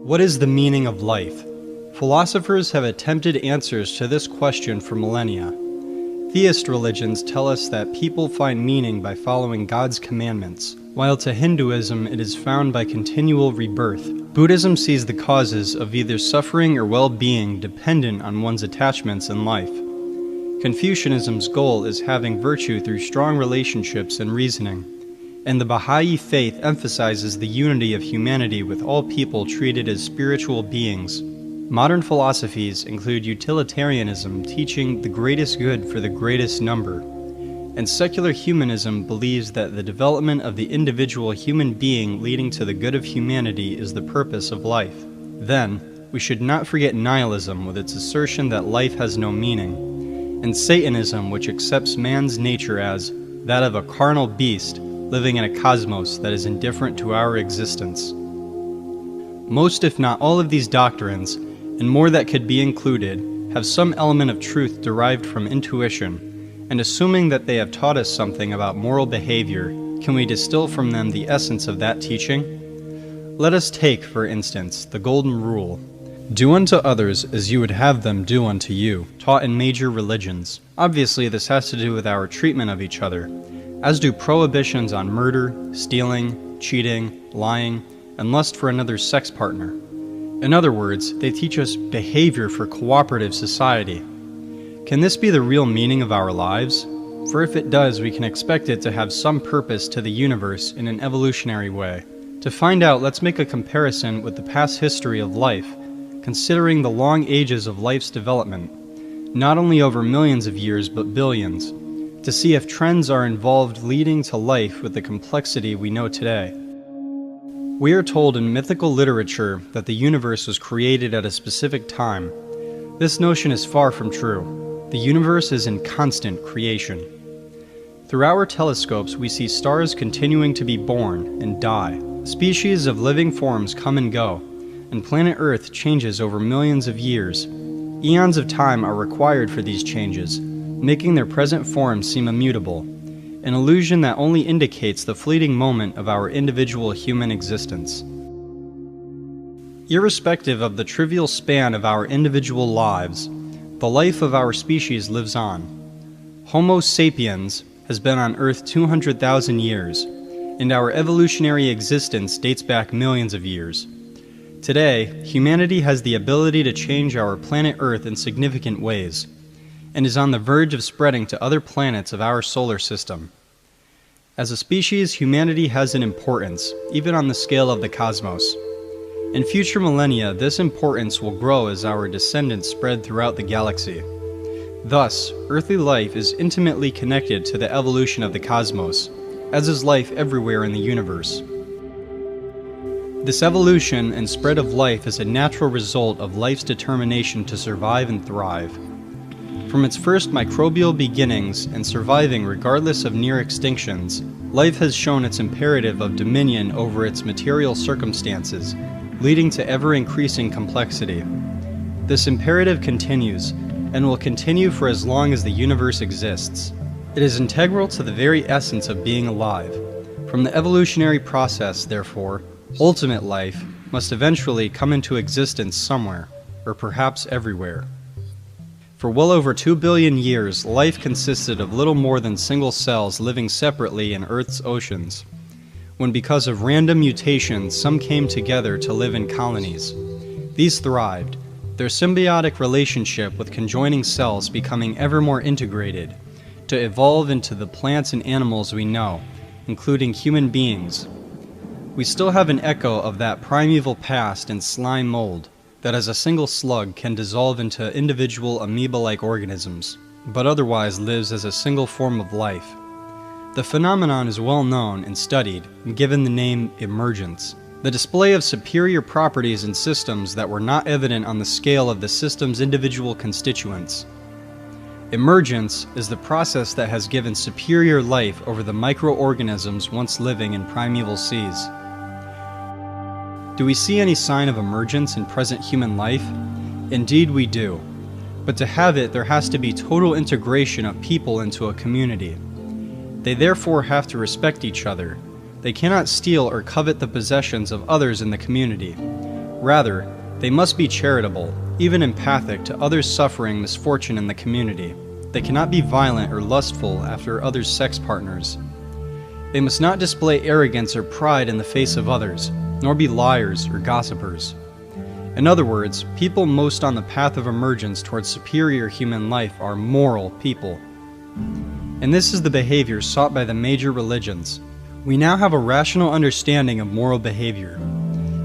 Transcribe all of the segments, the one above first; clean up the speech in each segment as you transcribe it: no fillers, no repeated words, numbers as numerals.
What is the meaning of life? Philosophers have attempted answers to this question for millennia. Theist religions tell us that people find meaning by following God's commandments, while to Hinduism it is found by continual rebirth. Buddhism sees the causes of either suffering or well-being dependent on one's attachments in life. Confucianism's goal is having virtue through strong relationships and reasoning, and the Baha'i faith emphasizes the unity of humanity with all people treated as spiritual beings. Modern philosophies include utilitarianism, teaching the greatest good for the greatest number, and secular humanism believes that the development of the individual human being leading to the good of humanity is the purpose of life. Then, we should not forget nihilism with its assertion that life has no meaning, and Satanism, which accepts man's nature as that of a carnal beast living in a cosmos that is indifferent to our existence. Most, if not all, of these doctrines, and more that could be included, have some element of truth derived from intuition, and assuming that they have taught us something about moral behavior, can we distill from them the essence of that teaching? Let us take, for instance, the Golden Rule. Do unto others as you would have them do unto you, taught in major religions. Obviously, this has to do with our treatment of each other, as do prohibitions on murder, stealing, cheating, lying, and lust for another's sex partner. In other words, they teach us behavior for cooperative society. Can this be the real meaning of our lives? For if it does, we can expect it to have some purpose to the universe in an evolutionary way. To find out, let's make a comparison with the past history of life, considering the long ages of life's development, not only over millions of years but billions, to see if trends are involved leading to life with the complexity we know today. We are told in mythical literature that the universe was created at a specific time. This notion is far from true. The universe is in constant creation. Through our telescopes, we see stars continuing to be born and die. Species of living forms come and go, and planet Earth changes over millions of years. Eons of time are required for these changes, making their present form seem immutable, an illusion that only indicates the fleeting moment of our individual human existence. Irrespective of the trivial span of our individual lives, the life of our species lives on. Homo sapiens has been on Earth 200,000 years, and our evolutionary existence dates back millions of years. Today, humanity has the ability to change our planet Earth in significant ways, and is on the verge of spreading to other planets of our solar system. As a species, humanity has an importance, even on the scale of the cosmos. In future millennia, this importance will grow as our descendants spread throughout the galaxy. Thus, earthly life is intimately connected to the evolution of the cosmos, as is life everywhere in the universe. This evolution and spread of life is a natural result of life's determination to survive and thrive. From its first microbial beginnings and surviving regardless of near extinctions, life has shown its imperative of dominion over its material circumstances, leading to ever-increasing complexity. This imperative continues, and will continue for as long as the universe exists. It is integral to the very essence of being alive. From the evolutionary process, therefore, ultimate life must eventually come into existence somewhere, or perhaps everywhere. For well over 2 billion years, life consisted of little more than single cells living separately in Earth's oceans, when because of random mutations some came together to live in colonies. These thrived, their symbiotic relationship with conjoining cells becoming ever more integrated, to evolve into the plants and animals we know, including human beings. We still have an echo of that primeval past in slime mold, that as a single slug can dissolve into individual amoeba-like organisms, but otherwise lives as a single form of life. The phenomenon is well known and studied and given the name emergence, the display of superior properties in systems that were not evident on the scale of the system's individual constituents. Emergence is the process that has given superior life over the microorganisms once living in primeval seas. Do we see any sign of emergence in present human life? Indeed we do. But to have it, there has to be total integration of people into a community. They therefore have to respect each other. They cannot steal or covet the possessions of others in the community. Rather, they must be charitable, even empathic to others suffering misfortune in the community. They cannot be violent or lustful after others' sex partners. They must not display arrogance or pride in the face of others, nor be liars or gossipers. In other words, people most on the path of emergence towards superior human life are moral people. And this is the behavior sought by the major religions. We now have a rational understanding of moral behavior.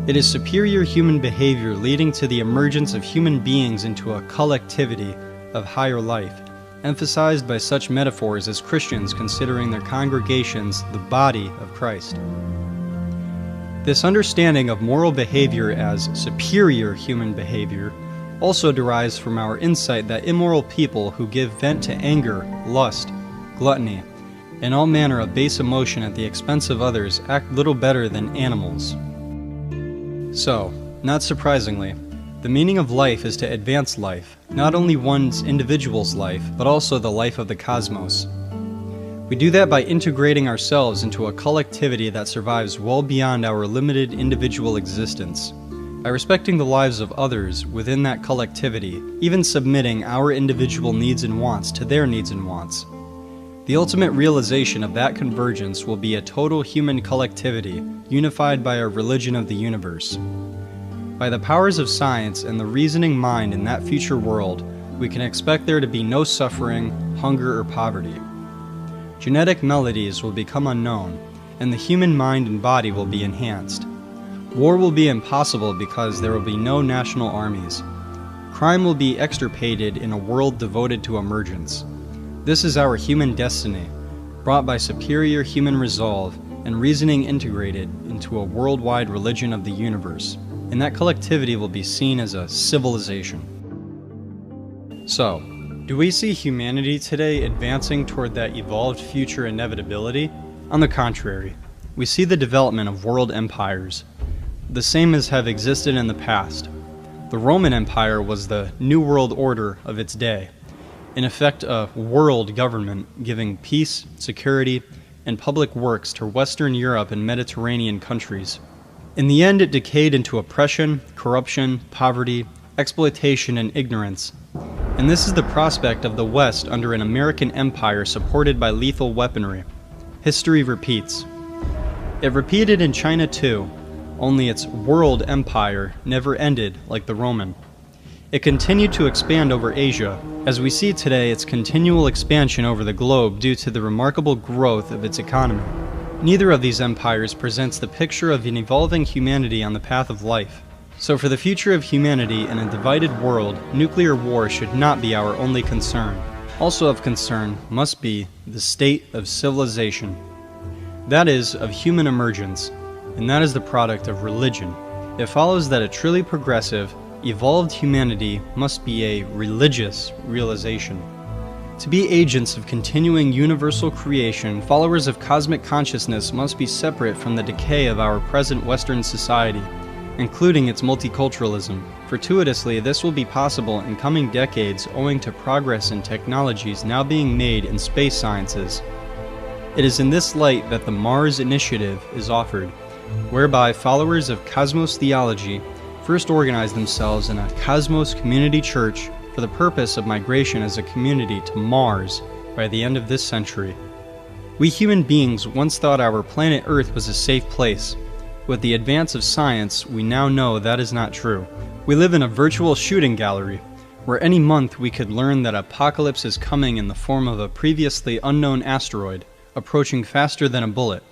It is superior human behavior leading to the emergence of human beings into a collectivity of higher life, emphasized by such metaphors as Christians considering their congregations the body of Christ. This understanding of moral behavior as superior human behavior also derives from our insight that immoral people who give vent to anger, lust, gluttony, and all manner of base emotion at the expense of others act little better than animals. So, not surprisingly, the meaning of life is to advance life, not only one's individual's life, but also the life of the cosmos. We do that by integrating ourselves into a collectivity that survives well beyond our limited individual existence, by respecting the lives of others within that collectivity, even submitting our individual needs and wants to their needs and wants. The ultimate realization of that convergence will be a total human collectivity, unified by a religion of the universe. By the powers of science and the reasoning mind in that future world, we can expect there to be no suffering, hunger, or poverty. Genetic melodies will become unknown, and the human mind and body will be enhanced. War will be impossible because there will be no national armies. Crime will be extirpated in a world devoted to emergence. This is our human destiny, brought by superior human resolve and reasoning integrated into a worldwide religion of the universe, and that collectivity will be seen as a civilization. So, do we see humanity today advancing toward that evolved future inevitability? On the contrary, we see the development of world empires, the same as have existed in the past. The Roman Empire was the New World Order of its day, in effect a world government giving peace, security, and public works to Western Europe and Mediterranean countries. In the end, it decayed into oppression, corruption, poverty, exploitation, and ignorance. And this is the prospect of the West under an American empire supported by lethal weaponry. History repeats. It repeated in China too, only its world empire never ended like the Roman. It continued to expand over Asia, as we see today its continual expansion over the globe due to the remarkable growth of its economy. Neither of these empires presents the picture of an evolving humanity on the path of life. So for the future of humanity in a divided world, nuclear war should not be our only concern. Also of concern must be the state of civilization. That is, of human emergence, and that is the product of religion. It follows that a truly progressive, evolved humanity must be a religious realization. To be agents of continuing universal creation, followers of cosmic consciousness must be separate from the decay of our present Western society, including its multiculturalism. Fortuitously, this will be possible in coming decades owing to progress in technologies now being made in space sciences. It is in this light that the Mars Initiative is offered, whereby followers of cosmos theology first organize themselves in a cosmos community church for the purpose of migration as a community to Mars by the end of this century. We human beings once thought our planet Earth was a safe place. With the advance of science, we now know that is not true. We live in a virtual shooting gallery, where any month we could learn that apocalypse is coming in the form of a previously unknown asteroid, approaching faster than a bullet.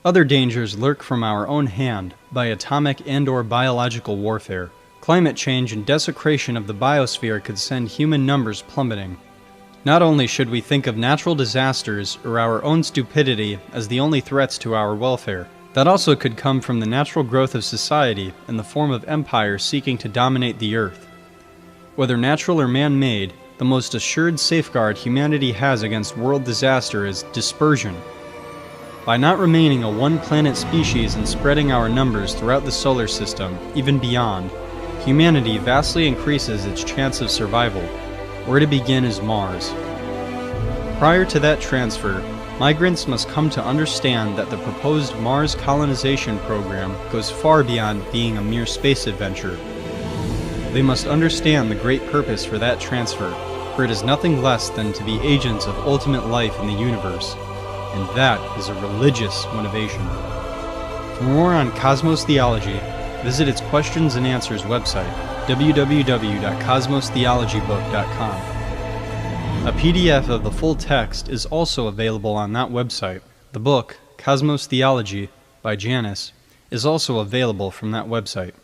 Other dangers lurk from our own hand, by atomic and/or biological warfare. Climate change and desecration of the biosphere could send human numbers plummeting. Not only should we think of natural disasters or our own stupidity as the only threats to our welfare, that also could come from the natural growth of society in the form of empires seeking to dominate the earth. Whether natural or man-made, the most assured safeguard humanity has against world disaster is dispersion. By not remaining a one-planet species and spreading our numbers throughout the solar system, even beyond, humanity vastly increases its chance of survival. Where to begin is Mars. Prior to that transfer, Migrants must come to understand that the proposed Mars colonization program goes far beyond being a mere space adventure. They must understand the great purpose for that transfer, for it is nothing less than to be agents of ultimate life in the universe, and that is a religious motivation. For more on cosmos theology, visit its questions and answers website, www.cosmostheologybook.com. A PDF of the full text is also available on that website. The book, Cosmos Theology, by Janice, is also available from that website.